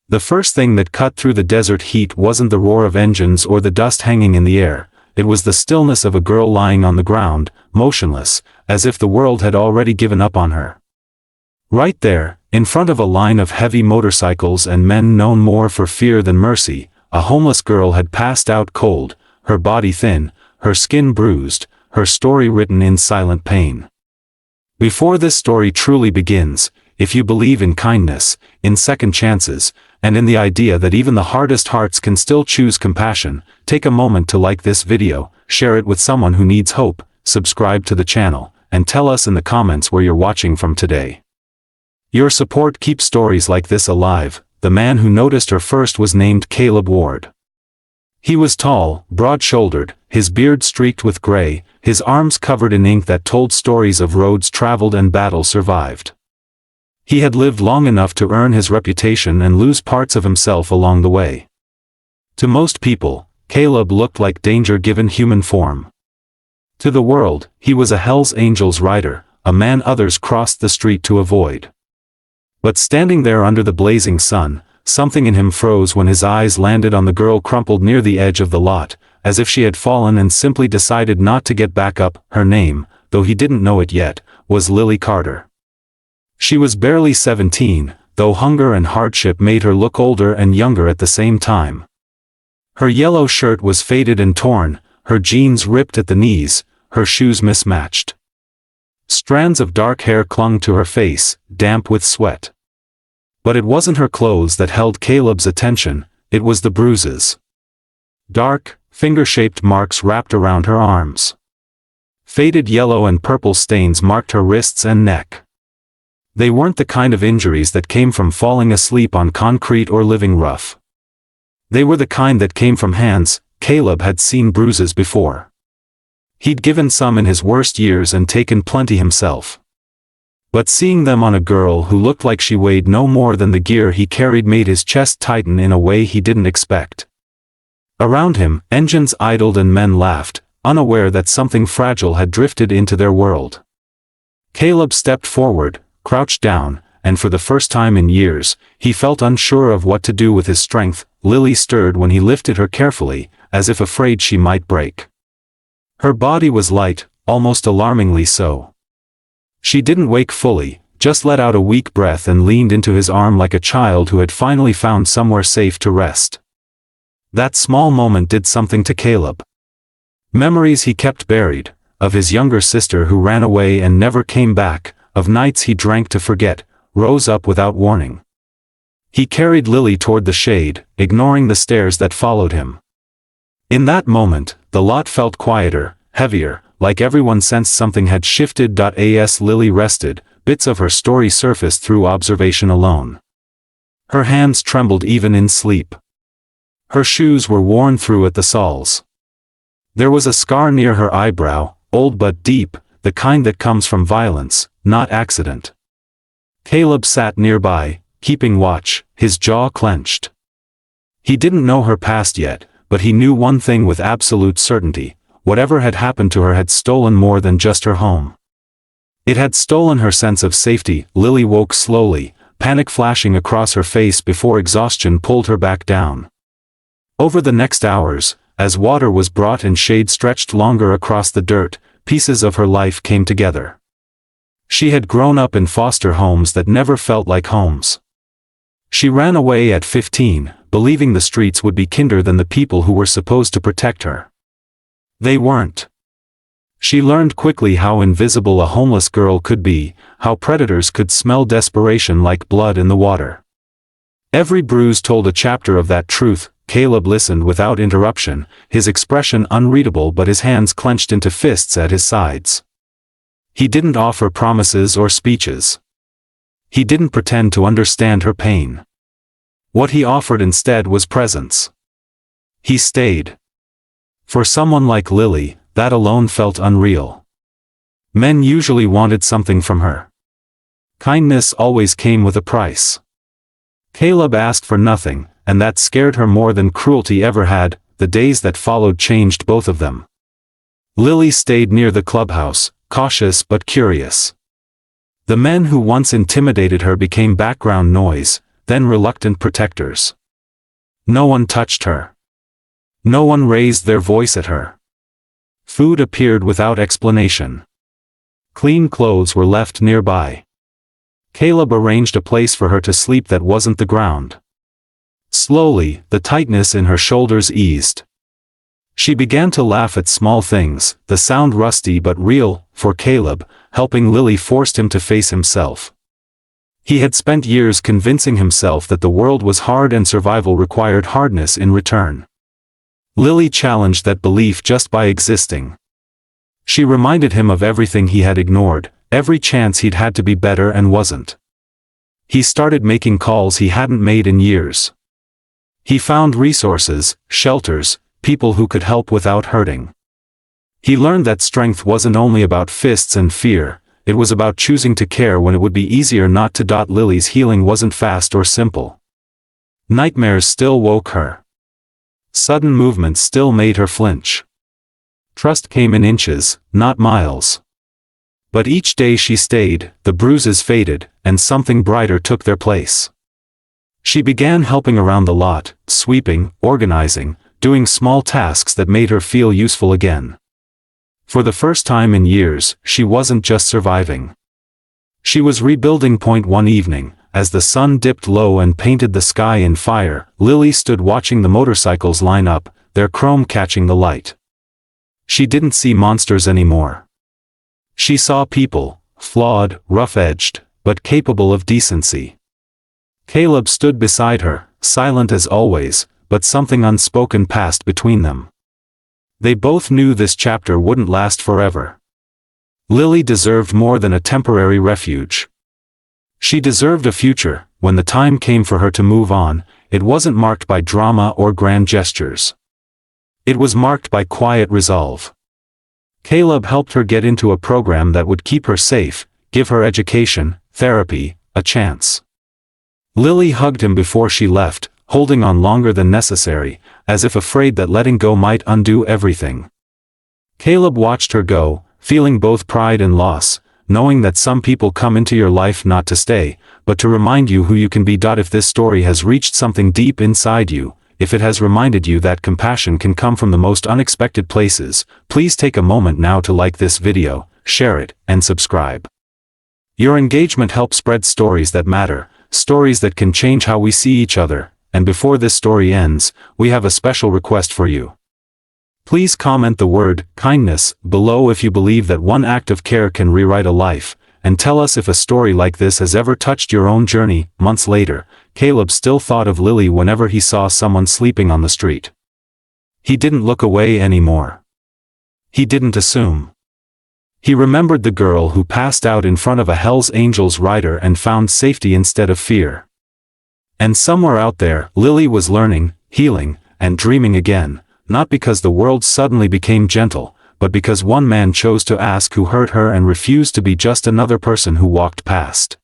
The first thing that cut through the desert heat wasn't the roar of engines or the dust hanging in the air, it was the stillness of a girl lying on the ground, motionless, as if the world had already given up on her. Right there, in front of a line of heavy motorcycles and men known more for fear than mercy, a homeless girl had passed out cold, her body thin, her skin bruised, her story written in silent pain. Before this story truly begins, if you believe in kindness, in second chances, and in the idea that even the hardest hearts can still choose compassion, take a moment to like this video, share it with someone who needs hope, subscribe to the channel, and tell us in the comments where you're watching from today. Your support keeps stories like this alive. The man who noticed her first was named Caleb Ward. He was tall, broad-shouldered, his beard streaked with gray, his arms covered in ink that told stories of roads traveled and battles survived. He had lived long enough to earn his reputation and lose parts of himself along the way. To most people, Caleb looked like danger given human form. To the world, he was a Hell's Angels rider, a man others crossed the street to avoid. But standing there under the blazing sun, something in him froze when his eyes landed on the girl crumpled near the edge of the lot, as if she had fallen and simply decided not to get back up. Her name, though he didn't know it yet, was Lily Carter. She was barely 17, though hunger and hardship made her look older and younger at the same time. Her yellow shirt was faded and torn, her jeans ripped at the knees, her shoes mismatched. Strands of dark hair clung to her face, damp with sweat. But it wasn't her clothes that held Caleb's attention, it was the bruises. Dark, finger-shaped marks wrapped around her arms. Faded yellow and purple stains marked her wrists and neck. They weren't the kind of injuries that came from falling asleep on concrete or living rough. They were the kind that came from hands. Caleb had seen bruises before. He'd given some in his worst years and taken plenty himself. But seeing them on a girl who looked like she weighed no more than the gear he carried made his chest tighten in a way he didn't expect. Around him, engines idled and men laughed, unaware that something fragile had drifted into their world. Caleb stepped forward, crouched down, and for the first time in years, he felt unsure of what to do with his strength. Lily stirred when he lifted her carefully, as if afraid she might break. Her body was light, almost alarmingly so. She didn't wake fully, just let out a weak breath and leaned into his arm like a child who had finally found somewhere safe to rest. That small moment did something to Caleb. Memories he kept buried, of his younger sister who ran away and never came back, of nights he drank to forget, rose up without warning. He carried Lily toward the shade, ignoring the stares that followed him. In that moment, the lot felt quieter, heavier, like everyone sensed something had shifted. As Lily rested, bits of her story surfaced through observation alone. Her hands trembled even in sleep. Her shoes were worn through at the soles. There was a scar near her eyebrow, old but deep, the kind that comes from violence, not accident. Caleb sat nearby, keeping watch, his jaw clenched. He didn't know her past yet, but he knew one thing with absolute certainty: whatever had happened to her had stolen more than just her home. It had stolen her sense of safety. Lily woke slowly, panic flashing across her face before exhaustion pulled her back down. Over the next hours, as water was brought and shade stretched longer across the dirt, pieces of her life came together. She had grown up in foster homes that never felt like homes. She ran away at 15, believing the streets would be kinder than the people who were supposed to protect her. They weren't. She learned quickly how invisible a homeless girl could be, how predators could smell desperation like blood in the water. Every bruise told a chapter of that truth. Caleb listened without interruption, his expression unreadable but his hands clenched into fists at his sides. He didn't offer promises or speeches. He didn't pretend to understand her pain. What he offered instead was presence. He stayed. For someone like Lily, that alone felt unreal. Men usually wanted something from her. Kindness always came with a price. Caleb asked for nothing, and that scared her more than cruelty ever had. The days that followed changed both of them. Lily stayed near the clubhouse, cautious but curious. The men who once intimidated her became background noise, then reluctant protectors. No one touched her. No one raised their voice at her. Food appeared without explanation. Clean clothes were left nearby. Caleb arranged a place for her to sleep that wasn't the ground. Slowly, the tightness in her shoulders eased. She began to laugh at small things, the sound rusty but real, for Caleb, helping Lily forced him to face himself. He had spent years convincing himself that the world was hard and survival required hardness in return. Lily challenged that belief just by existing. She reminded him of everything he had ignored, every chance he'd had to be better and wasn't. He started making calls he hadn't made in years. He found resources, shelters, people who could help without hurting. He learned that strength wasn't only about fists and fear, it was about choosing to care when it would be easier not to. Lily's healing wasn't fast or simple. Nightmares still woke her. Sudden movements still made her flinch. Trust came in inches, not miles. But each day she stayed, the bruises faded, and something brighter took their place. She began helping around the lot, sweeping, organizing, doing small tasks that made her feel useful again. For the first time in years, she wasn't just surviving. She was rebuilding. One evening, as the sun dipped low and painted the sky in fire, Lily stood watching the motorcycles line up, their chrome catching the light. She didn't see monsters anymore. She saw people, flawed, rough-edged, but capable of decency. Caleb stood beside her, silent as always, but something unspoken passed between them. They both knew this chapter wouldn't last forever. Lily deserved more than a temporary refuge. She deserved a future. When the time came for her to move on, it wasn't marked by drama or grand gestures. It was marked by quiet resolve. Caleb helped her get into a program that would keep her safe, give her education, therapy, a chance. Lily hugged him before she left, holding on longer than necessary, as if afraid that letting go might undo everything. Caleb watched her go, feeling both pride and loss, knowing that some people come into your life not to stay, but to remind you who you can be. If this story has reached something deep inside you, if it has reminded you that compassion can come from the most unexpected places, please take a moment now to like this video, share it, and subscribe. Your engagement helps spread stories that matter, stories that can change how we see each other. And before this story ends, we have a special request for you. Please comment the word kindness below if you believe that one act of care can rewrite a life, and tell us if a story like this has ever touched your own journey. Months later, Caleb still thought of Lily whenever he saw someone sleeping on the street. He didn't look away anymore. He didn't assume. He remembered the girl who passed out in front of a Hell's Angels rider and found safety instead of fear. And somewhere out there, Lily was learning, healing, and dreaming again, not because the world suddenly became gentle, but because one man chose to ask who hurt her and refused to be just another person who walked past.